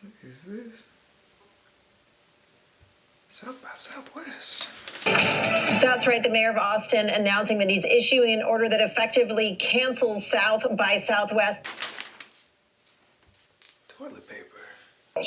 What is this? South by Southwest. That's right. The mayor of Austin announcing that he's issuing an order that effectively cancels South by Southwest. Toilet paper.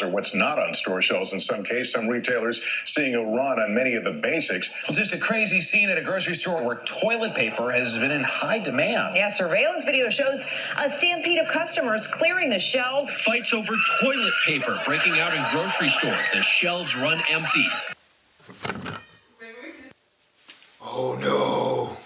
Or what's not on store shelves in some cases. Some retailers seeing a run on many of the basics. Well, just a crazy scene at a grocery store where toilet paper has been in high demand. Yeah, surveillance video shows a stampede of customers clearing the shelves. Fights over toilet paper breaking out in grocery stores as shelves run empty. Oh no.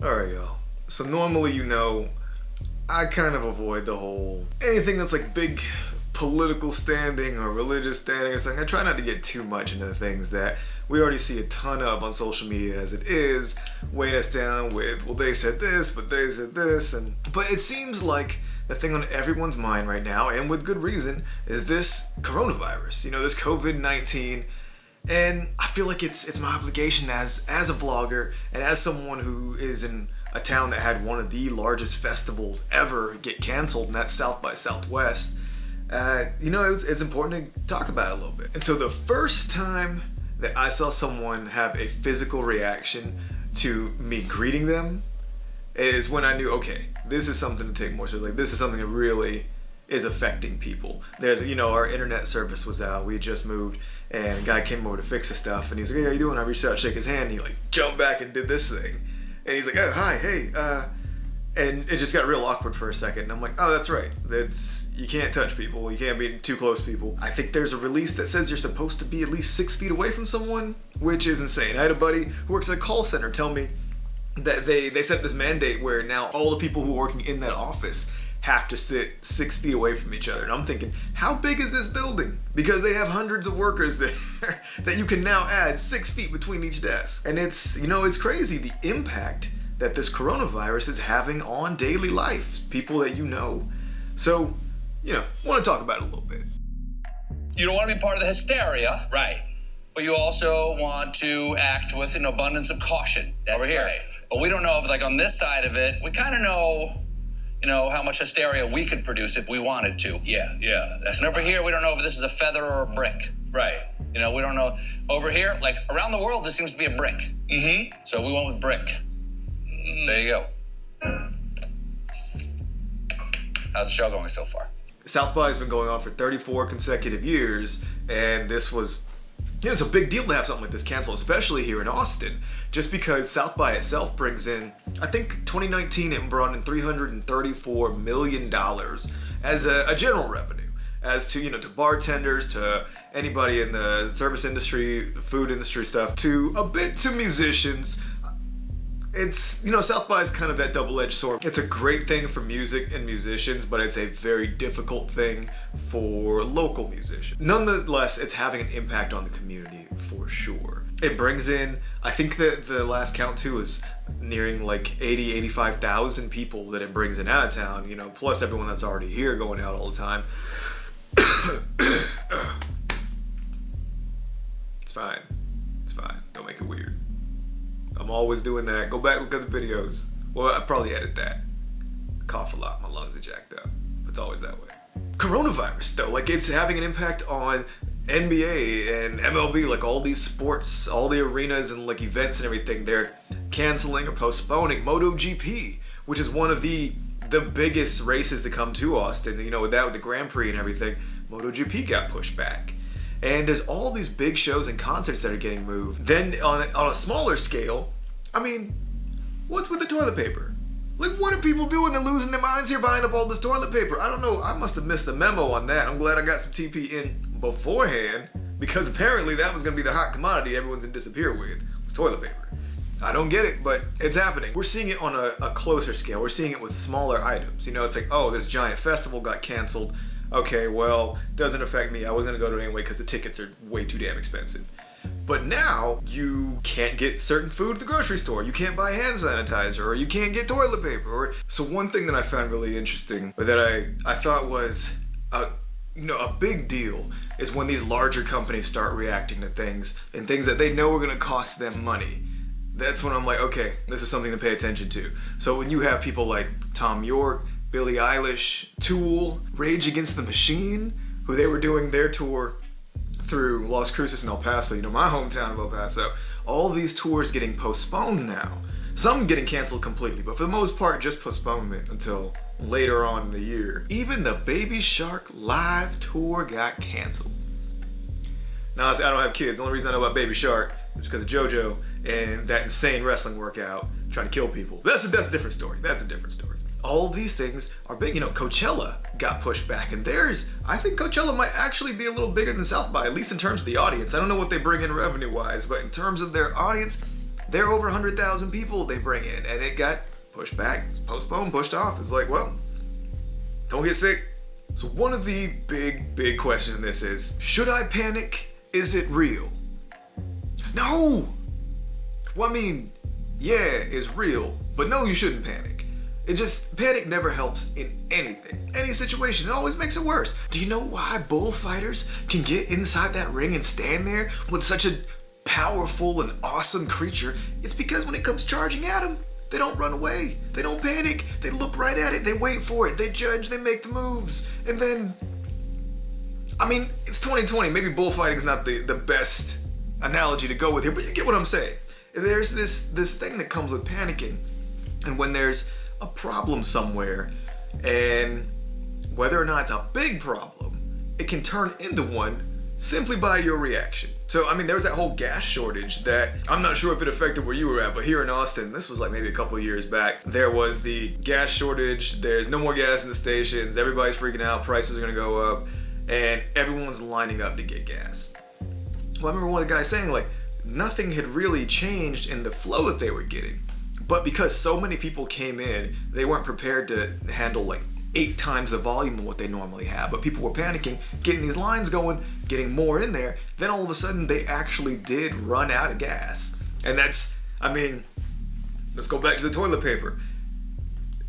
Alright, y'all. So normally, I kind of avoid the whole anything that's like big political standing or religious standing or something. I try not to get too much into the things that we already see a ton of on social media as it is, weighing us down with, well, they said this, but they said this, but it seems like the thing on everyone's mind right now, and with good reason, is this coronavirus, this COVID-19. And I feel like it's my obligation as a vlogger and as someone who is in a town that had one of the largest festivals ever get canceled, and that's South by Southwest. It's important to talk about it a little bit. And so the first time that I saw someone have a physical reaction to me greeting them is when I knew, okay, this is something to take more seriously. This is something that really is affecting people. There's, our internet service was out. We had just moved, and a guy came over to fix the stuff, and he's like, hey, how you doing? I reached out to shake his hand, and he jumped back and did this thing. And he's like, oh, hi, hey, and it just got real awkward for a second. And I'm like, oh, that's right. You can't touch people. You can't be too close to people. I think there's a release that says you're supposed to be at least 6 feet away from someone, which is insane. I had a buddy who works at a call center tell me that they set this mandate where now all the people who are working in that office have to sit 6 feet away from each other. And I'm thinking, how big is this building? Because they have hundreds of workers there that you can now add 6 feet between each desk. And it's crazy the impact that this coronavirus is having on daily life, people that you know. So, want to talk about it a little bit. You don't want to be part of the hysteria. Right. But you also want to act with an abundance of caution. That's over here. Right. But we don't know if, on this side of it, we kind of know, how much hysteria we could produce if we wanted to. Yeah. And over here, we don't know if this is a feather or a brick. Right. We don't know. Over here, around the world, this seems to be a brick. Mm-hmm. So we went with brick. There you go. How's the show going so far? South by has been going on for 34 consecutive years, and this was, it's a big deal to have something like this canceled, especially here in Austin, just because South by itself brings in, I think 2019 it brought in $334 million as a general revenue, as to bartenders, to anybody in the service industry, food industry stuff, to a bit to musicians. It's, South by is kind of that double-edged sword. It's a great thing for music and musicians, but it's a very difficult thing for local musicians. Nonetheless, it's having an impact on the community for sure. It brings in, I think that the last count too is nearing 85,000 people that it brings in out of town, plus everyone that's already here going out all the time. It's fine. Don't make it weird. I'm always doing that. Go back, look at the videos. Well, I probably edit that. I cough a lot, my lungs are jacked up. It's always that way. Coronavirus though, it's having an impact on NBA and MLB, all these sports, all the arenas and events and everything. They're canceling or postponing MotoGP, which is one of the biggest races to come to Austin. With the Grand Prix and everything, MotoGP got pushed back. And there's all these big shows and concerts that are getting moved. Then on a smaller scale, what's with the toilet paper? What are people doing? They're losing their minds here buying up all this toilet paper. I don't know. I must have missed the memo on that. I'm glad I got some TP in beforehand, because apparently that was going to be the hot commodity everyone's going to disappear with, was toilet paper. I don't get it, but it's happening. We're seeing it on a closer scale. We're seeing it with smaller items. It's oh, this giant festival got canceled. Okay, well, doesn't affect me. I was gonna go to it anyway because the tickets are way too damn expensive. But now, you can't get certain food at the grocery store. You can't buy hand sanitizer, or you can't get toilet paper. So one thing that I found really interesting, that I thought was a big deal is when these larger companies start reacting to things and things that they know are going to cost them money. That's when I'm like, okay, this is something to pay attention to. So when you have people like Tom York, Billie Eilish, Tool, Rage Against the Machine, who they were doing their tour through Las Cruces and El Paso, my hometown of El Paso, all these tours getting postponed now. Some getting canceled completely, but for the most part, just postponement until later on in the year. Even the Baby Shark live tour got canceled. Now, I don't have kids. The only reason I know about Baby Shark is because of JoJo and that insane wrestling workout trying to kill people. That's a different story. That's a different story. All of these things are big. Coachella got pushed back, and I think Coachella might actually be a little bigger than South by, at least in terms of the audience. I don't know what they bring in revenue-wise, but in terms of their audience, they're over 100,000 people they bring in, and it got pushed back, postponed, pushed off. It's like, well, don't get sick. So one of the big questions in this is, should I panic? Is it real? No! Well, I mean, yeah, it's real, but no, you shouldn't panic. Panic never helps in anything, any situation. It always makes it worse. Do you know why bullfighters can get inside that ring and stand there with such a powerful and awesome creature? It's because when it comes charging at them, they don't run away. They don't panic. They look right at it. They wait for it. They judge. They make the moves. And then, it's 2020. Maybe bullfighting is not the best analogy to go with here, but you get what I'm saying. There's this thing that comes with panicking. And when there's a problem somewhere, and whether or not it's a big problem, it can turn into one simply by your reaction. So, there was that whole gas shortage that I'm not sure if it affected where you were at, but here in Austin, this was like maybe a couple of years back, there was the gas shortage. There's no more gas in the stations. Everybody's freaking out. Prices are going to go up, and everyone's lining up to get gas. Well, I remember one of the guys saying, nothing had really changed in the flow that they were getting. But because so many people came in, they weren't prepared to handle 8 times the volume of what they normally have. But people were panicking, getting these lines going, getting more in there. Then all of a sudden, they actually did run out of gas. And that's, let's go back to the toilet paper.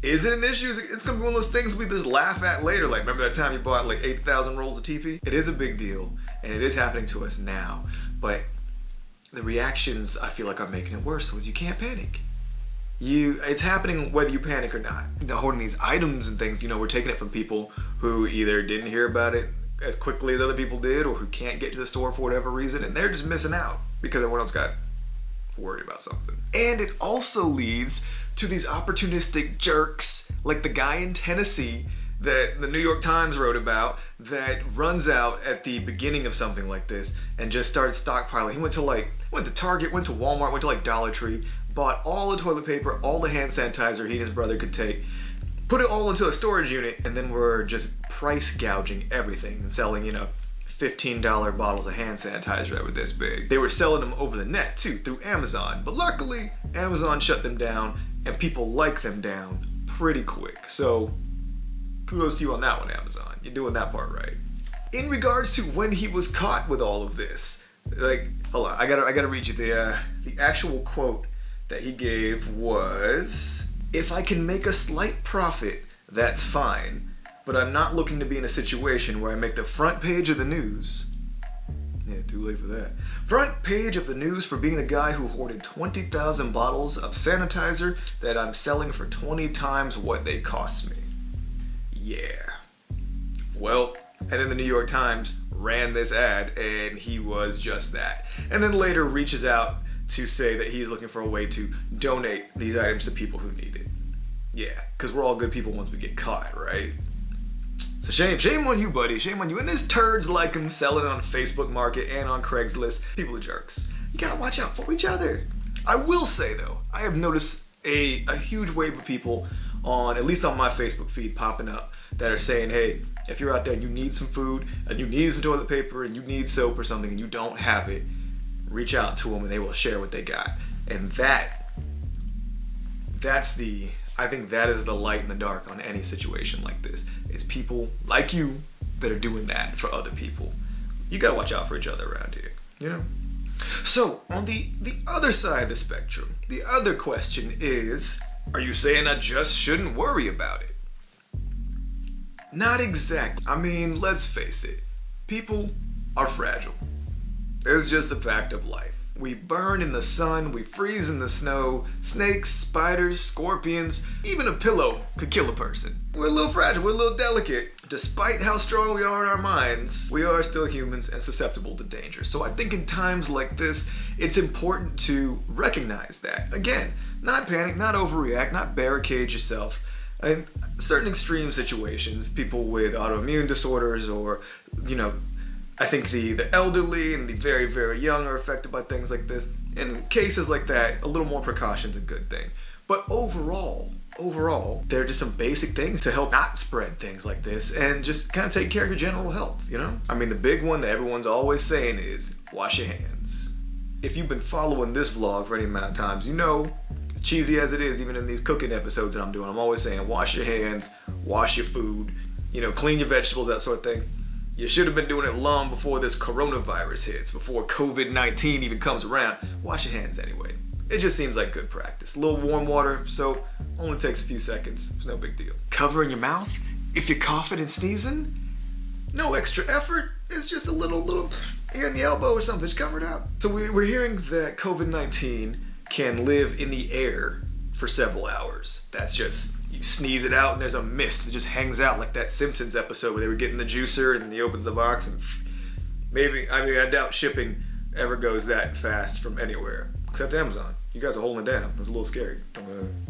Is it an issue? It's going to be one of those things we just laugh at later. Remember that time you bought 8,000 rolls of TP? It is a big deal, and it is happening to us now. But the reactions, I feel like, are making it worse, so you can't panic. It's happening whether you panic or not. Holding these items and things, we're taking it from people who either didn't hear about it as quickly as other people did, or who can't get to the store for whatever reason, and they're just missing out because everyone else got worried about something. And it also leads to these opportunistic jerks, like the guy in Tennessee that the New York Times wrote about, that runs out at the beginning of something like this and just starts stockpiling. He went to Target, went to Walmart, went to Dollar Tree, bought all the toilet paper, all the hand sanitizer he and his brother could take, put it all into a storage unit, and then we're just price gouging everything and selling, $15 bottles of hand sanitizer that were this big. They were selling them over the net too, through Amazon. But luckily, Amazon shut them down, and people like them down pretty quick. So kudos to you on that one, Amazon. You're doing that part right. In regards to when he was caught with all of this, hold on, I gotta read you the actual quote that he gave was, "If I can make a slight profit, that's fine, but I'm not looking to be in a situation where I make the front page of the news." Yeah, too late for that. Front page of the news for being the guy who hoarded 20,000 bottles of sanitizer that I'm selling for 20 times what they cost me. Yeah. Well, and then the New York Times ran this ad, and he was just that. And then later reaches out to say that he's looking for a way to donate these items to people who need it. Yeah, because we're all good people once we get caught, right? So shame on you, buddy. Shame on you. And there's turds like him selling it on Facebook Market and on Craigslist. People are jerks. You gotta watch out for each other. I will say, though, I have noticed a huge wave of people at least on my Facebook feed, popping up that are saying, hey, if you're out there and you need some food, and you need some toilet paper, and you need soap or something, and you don't have it, reach out to them and they will share what they got. And I think that is the light in the dark on any situation like this. It's people like you that are doing that for other people. You gotta watch out for each other around here, So, on the other side of the spectrum, the other question is, are you saying I just shouldn't worry about it? Not exact. I mean, let's face it. People are fragile. It's just a fact of life. We burn in the sun, we freeze in the snow. Snakes, spiders, scorpions, even a pillow could kill a person. We're a little fragile, we're a little delicate. Despite how strong we are in our minds, we are still humans and susceptible to danger. So I think in times like this, it's important to recognize that. Again, not panic, not overreact, not barricade yourself. In certain extreme situations, people with autoimmune disorders or, I think the elderly and the very, very young are affected by things like this. In cases like that, a little more precaution's a good thing. But overall, there are just some basic things to help not spread things like this and just kind of take care of your general health, I mean, the big one that everyone's always saying is wash your hands. If you've been following this vlog for any amount of times, as cheesy as it is, even in these cooking episodes that I'm doing, I'm always saying wash your hands, wash your food, clean your vegetables, that sort of thing. You should have been doing it long before this coronavirus hits, before COVID-19 even comes around. Wash your hands anyway. It just seems like good practice. A little warm water, soap, only takes a few seconds. It's no big deal. Covering your mouth if you're coughing and sneezing. No extra effort. It's just a little here in the elbow or something. Just cover it up. So we're hearing that COVID-19 can live in the air for several hours. That's just, you sneeze it out and there's a mist that just hangs out like that Simpsons episode where they were getting the juicer and he opens the box and I doubt shipping ever goes that fast from anywhere. Except Amazon. You guys are holding it down. It was a little scary.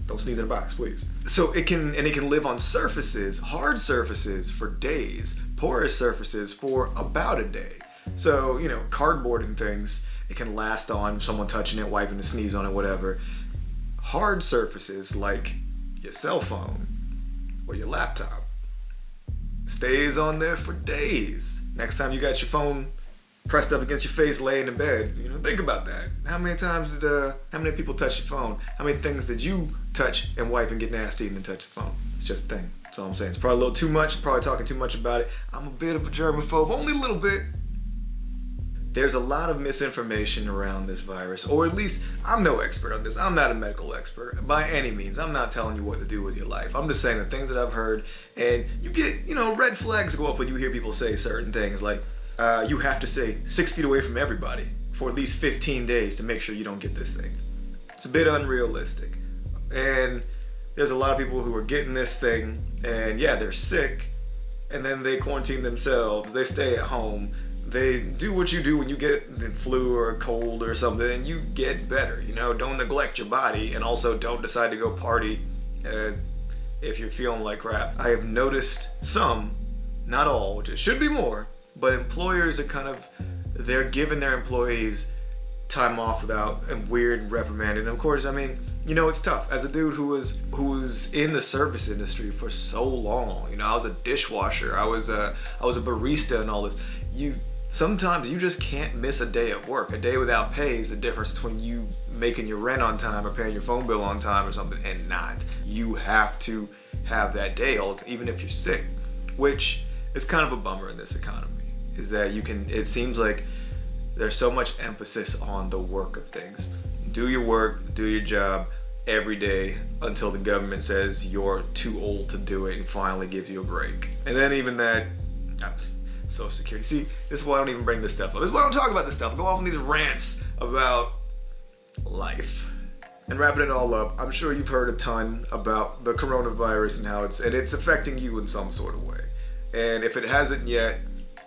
Don't sneeze in a box, please. So it can live on surfaces, hard surfaces for days, porous surfaces for about a day. So, cardboard and things, it can last on someone touching it, wiping a sneeze on it, whatever. Hard surfaces like your cell phone or your laptop stays on there for days. Next time you got your phone pressed up against your face laying in bed, think about that. How many people touch your phone? How many things did you touch and wipe and get nasty and then touch the phone? It's just a thing. That's all I'm saying. It's probably a little too much, probably talking too much about it. I'm a bit of a germaphobe, only a little bit. There's a lot of misinformation around this virus, or at least I'm no expert on this. I'm not a medical expert by any means. I'm not telling you what to do with your life. I'm just saying the things that I've heard, and you get, red flags go up when you hear people say certain things like, you have to stay 6 feet away from everybody for at least 15 days to make sure you don't get this thing. It's a bit unrealistic. And there's a lot of people who are getting this thing, and yeah, they're sick, and then they quarantine themselves, they stay at home, they do what you do when you get the flu or a cold or something, and you get better. Don't neglect your body, and also don't decide to go party if you're feeling like crap. I have noticed some, not all, which it should be more, but employers are they're giving their employees time off without weird reprimanding. And of course, it's tough. As a dude who was in the service industry for so long, I was a dishwasher, I was a barista and all this. Sometimes you just can't miss a day at work. A day without pay is the difference between you making your rent on time or paying your phone bill on time or something and not. You have to have that day, even if you're sick, which is kind of a bummer in this economy. Is that it seems like there's so much emphasis on the work of things. Do your work, do your job every day until the government says you're too old to do it and finally gives you a break. And then even that, Social Security. See, this is why I don't even bring this stuff up. This is why I don't talk about this stuff. I go off on these rants about life. And wrapping it all up, I'm sure you've heard a ton about the coronavirus and how it's affecting you in some sort of way. And if it hasn't yet,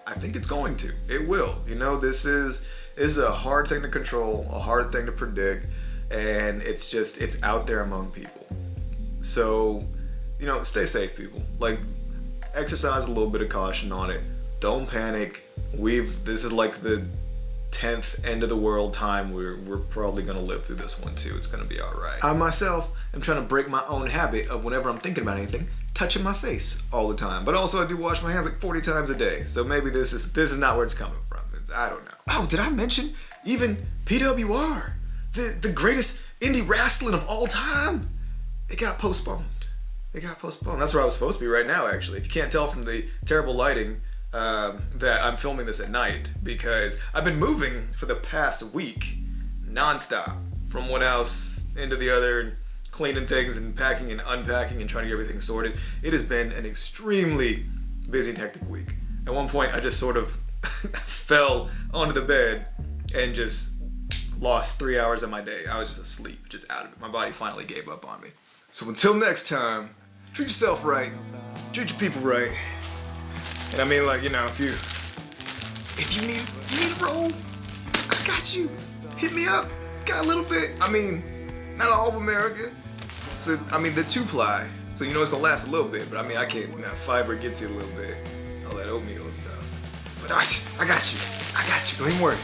I think it's going to. It will. This is a hard thing to control, a hard thing to predict, and it's out there among people. So, stay safe, people. Exercise a little bit of caution on it. Don't panic. This is like the 10th end of the world time. We're probably gonna live through this one too. It's gonna be all right. I myself am trying to break my own habit of whenever I'm thinking about anything, touching my face all the time. But also I do wash my hands like 40 times a day. So maybe this is not where it's coming from. I don't know. Oh, did I mention even PWR, the greatest indie wrestling of all time? It got postponed. That's where I was supposed to be right now, actually. If you can't tell from the terrible lighting, that I'm filming this at night because I've been moving for the past week nonstop from one house into the other and cleaning things and packing and unpacking and trying to get everything sorted. It has been an extremely busy and hectic week. At one point, I just sort of fell onto the bed and just lost 3 hours of my day. I was just asleep, just out of it. My body finally gave up on me. So until next time, treat yourself right, treat your people right. And I mean, like, you know, if you need a roll, I got you. Hit me up. Got a little bit. I mean, not all of America. So, I mean, the 2-ply. So you know it's gonna last a little bit, but I mean, I can't. You know, fiber gets you a little bit. All that oatmeal and stuff. But I got you. Don't even worry.